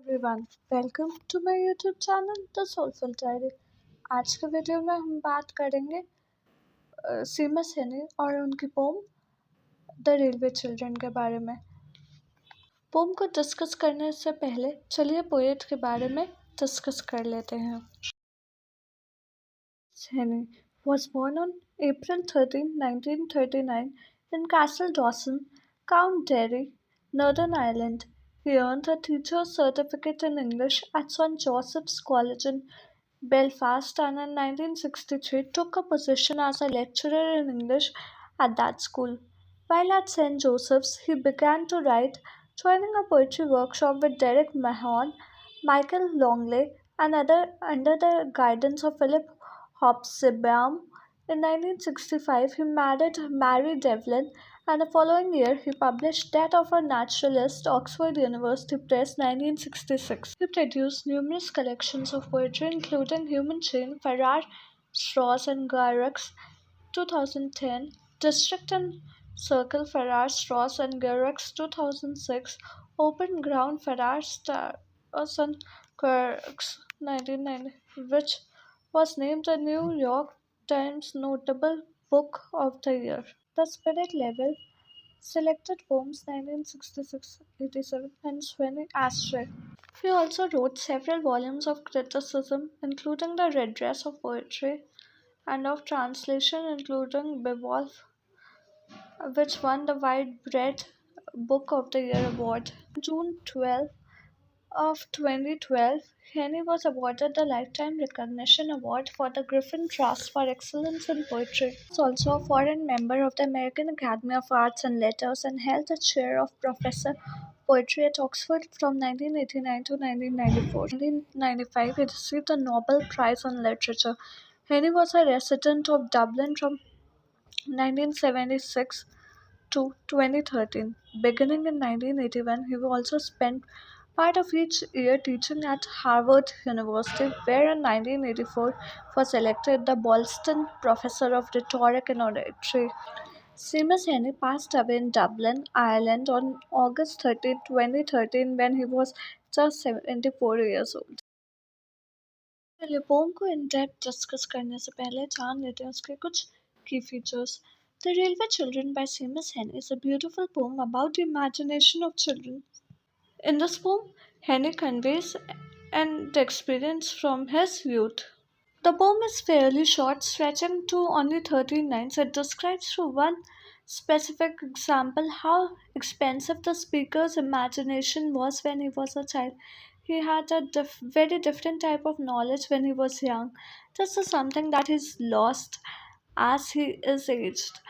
Everyone, welcome to my YouTube channel the soulful diary. आज के video में हम बात करेंगे सीमस हेनी और उनकी पोम द रेलवे चिल्ड्रन के बारे में। पोम को डिस्कस करने से पहले चलिए पोएट के बारे में डिस्कस कर लेते हैं। Heaney was born on April 13, 1939 in Castle Dawson, County Northern Ireland. He earned a teacher's certificate in English at St. Joseph's College in Belfast and in 1963 took a position as a lecturer in English at that school. While at St. Joseph's, he began to write, joining a poetry workshop with Derek Mahon, Michael Longley, and other under the guidance of Philip Hobsbawm. In 1965, he married Mary Devlin, and the following year he published Death of a Naturalist, Oxford University Press, 1966. He produced numerous collections of poetry, including Human Chain, Farrar, Straws, and Garrick's 2010, District and Circle, Farrar, Straws, and Garrick's 2006, Open Ground, Farrar, Stars, and Garrick's 1990, which was named the New York Times Notable Book of the Year. The Spirit Level, Selected Poems 1966-87, and Sweeney Astray. He also wrote several volumes of criticism, including The Redress of Poetry, and of translation, including Beowulf, which won the Whitbread Book of the Year award. On June 12 of 2012, Heaney was awarded the Lifetime Recognition Award for the Griffin Trust for Excellence in Poetry. He was also a foreign member of the American Academy of Arts and Letters and held the chair of Professor Poetry at Oxford from 1989 to 1994. In 1995, he received the Nobel Prize in Literature. Heaney was a resident of Dublin from 1976 to 2013. Beginning in 1981, he also spent part of each year teaching at Harvard University, where in 1984 was elected the Bolston Professor of Rhetoric and Oratory. Seamus Heaney passed away in Dublin, Ireland on August 30, 2013 when he was just 74 years old. चलिए pome को in depth discuss करने से पहले जान लेते हैं उसके कुछ की features. The Railway Children by Seamus Heaney is a beautiful poem about the imagination of children. In this poem, Heaney conveys an experience from his youth. The poem is fairly short, stretching to only 13 lines. It describes through one specific example how expensive the speaker's imagination was when he was a child. He had a very different type of knowledge when he was young. This is something that is lost as he is aged,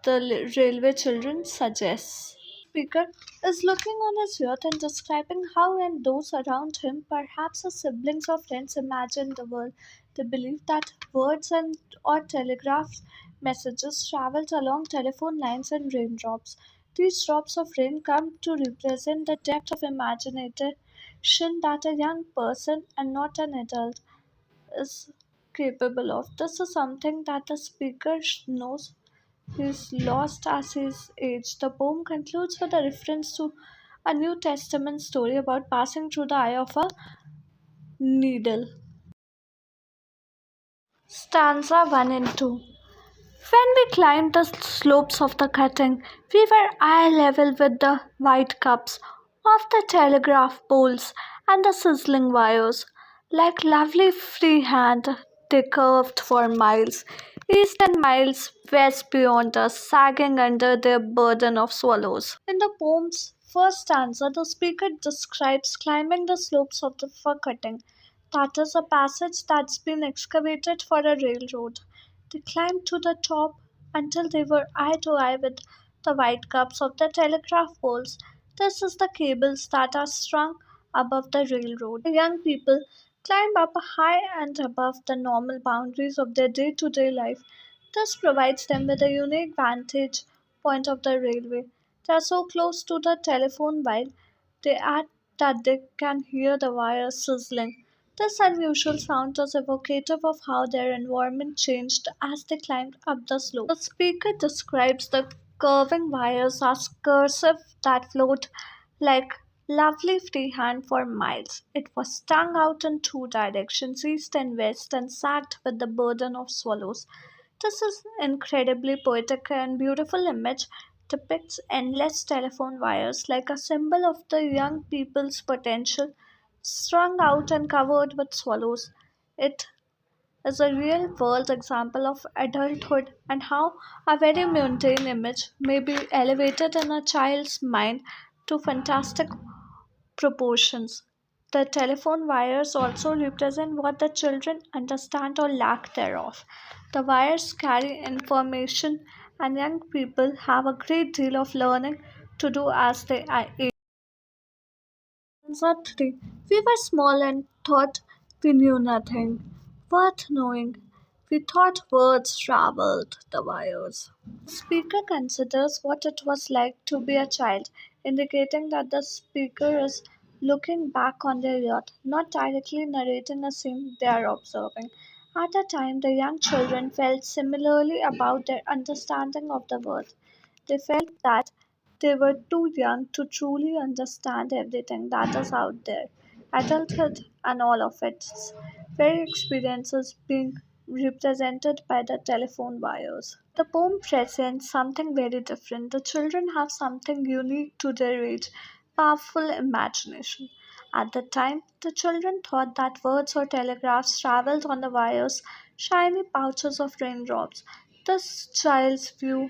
the railway children suggests. Speaker is looking on his youth and describing how and those around him, perhaps his siblings or friends, imagined the world. They believed that words and or telegraph messages traveled along telephone lines and raindrops. These drops of rain come to represent the depth of imagination that a young person and not an adult is capable of. This is something that the speaker knows is lost as his age. The poem concludes with a reference to a New Testament story about passing through the eye of a needle. Stanza 1 and 2. When we climbed the slopes of the cutting, we were eye level with the white cups of the telegraph poles and the sizzling wires. Like lovely free hand, they curved for miles, east and miles west beyond us, sagging under their burden of swallows. In the poem's first stanza, the speaker describes climbing the slopes of the fir cutting. That is a passage that's been excavated for a railroad. They climbed to the top until they were eye to eye with the white cups of the telegraph poles. This is the cables that are strung above the railroad. The young people climb up high and above the normal boundaries of their day to day life. This provides them with a unique vantage point of the railway. They are so close to the telephone while they add that they can hear the wires sizzling. This unusual sound is evocative of how their environment changed as they climbed up the slope. The speaker describes the curving wires are cursive that flowed like lovely freehand for miles. It was strung out in two directions, east and west, and sagged with the burden of swallows. This is incredibly poetic and beautiful image depicts endless telephone wires like a symbol of the young people's potential, strung out and covered with swallows. It is a real world example of adulthood and how a very mundane image may be elevated in a child's mind to fantastic proportions. The telephone wires also represent what the children understand or lack thereof. The wires carry information, and young people have a great deal of learning to do as they age. Answer 3. We were small and thought we knew nothing. Worth knowing. We thought words traveled the wires. Speaker considers what it was like to be a child, indicating that the speaker is looking back on their youth, not directly narrating a scene they are observing. At the time, the young children felt similarly about their understanding of the world. They felt that they were too young to truly understand everything that is out there. Adulthood and all of its very experiences being represented by the telephone wires. The poem presents something very different. The children have something unique to their age, powerful imagination. At the time, the children thought that words or telegraphs traveled on the wires, shiny pouches of raindrops. This child's view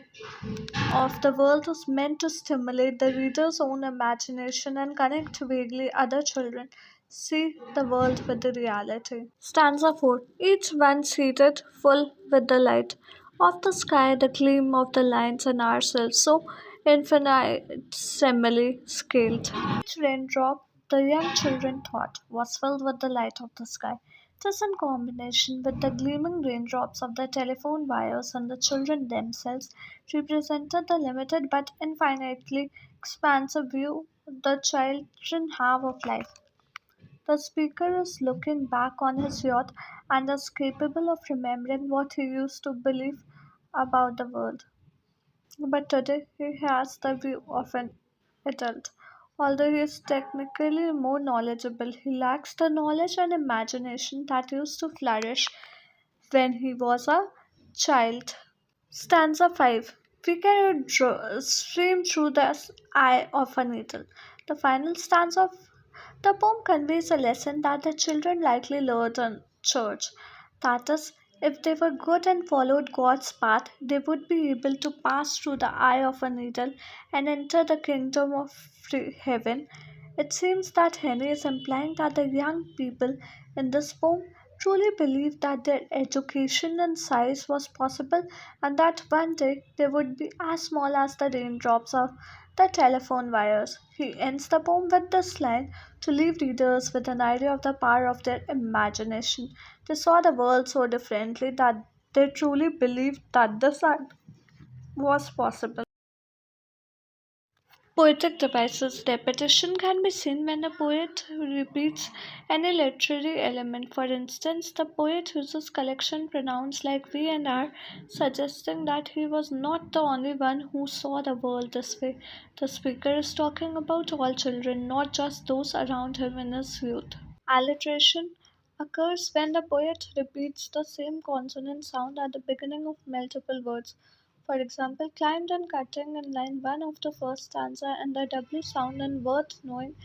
of the world was meant to stimulate the reader's own imagination and connect vaguely other children see the world with the reality. Stanza 4. Each one seated full with the light of the sky, the gleam of the lines and ourselves, so infinitesimally scaled. Each raindrop, the young children thought, was filled with the light of the sky. This, in combination with the gleaming raindrops of the telephone wires and the children themselves, represented the limited but infinitely expansive view the children have of life. The speaker is looking back on his youth and is capable of remembering what he used to believe about the world. But today he has the view of an adult. Although he is technically more knowledgeable, he lacks the knowledge and imagination that used to flourish when he was a child. Stanza 5. We can stream through the eye of a needle. The final stanza of the poem conveys a lesson that the children likely learned in church. That is, if they were good and followed God's path, they would be able to pass through the eye of a needle and enter the kingdom of heaven. It seems that Henry is implying that the young people in this poem truly believed that their education and size was possible and that one day they would be as small as the raindrops of the telephone wires. He ends the poem with this line to leave readers with an idea of the power of their imagination. They saw the world so differently that they truly believed that this was possible. Poetic devices repetition can be seen when a poet repeats any literary element. For instance, the poet uses collection pronouns like we and our, suggesting that he was not the only one who saw the world this way. The speaker is talking about all children, not just those around him in his youth. Alliteration occurs when the poet repeats the same consonant sound at the beginning of multiple words. For example, climbed and cutting in line 1 of the first stanza and the W sound in worth knowing.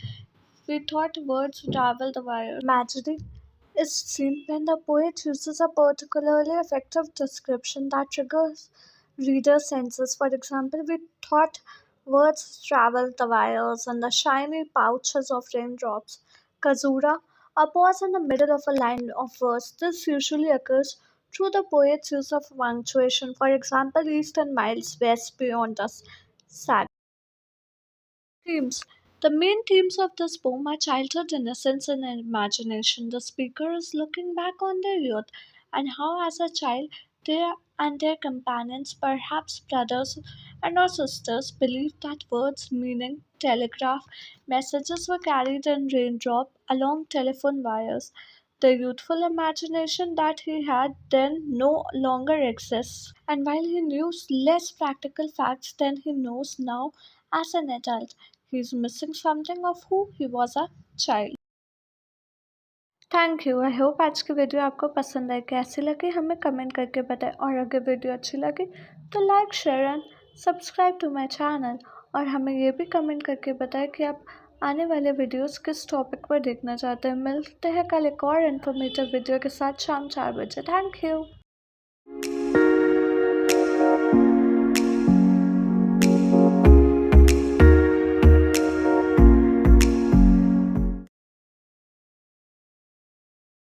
We thought words travel the wire. Imagery is seen when the poet uses a particularly effective description that triggers reader senses. For example, we thought words traveled the wires and the shiny pouches of raindrops. Kazura, a pause in the middle of a line of verse. This usually occurs through the poet's use of punctuation. For example, east and miles west beyond us. Sad. Themes. The main themes of this poem are childhood innocence and imagination. The speaker is looking back on their youth and how, as a child, they and their companions, perhaps brothers and or sisters, believed that words, meaning, telegraph messages were carried in raindrop along telephone wires. The youthful imagination that he had then no longer exists. And while he knew less practical facts than he knows now as an adult, he is missing something of who he was a child. Thank you. I hope आज की video आपको पसंद आई। कैसी लगी हमें comment करके बताएं, और अगर वीडियो अच्छी लगी तो like share and subscribe to my channel. और हमें ये भी कमेंट करके बताएं कि आप आने वाले वीडियोस किस टॉपिक पर देखना चाहते हैं। मिलते हैं कल एक और इन्फॉर्मेटिव वीडियो के साथ शाम 4 बजे। Thank you.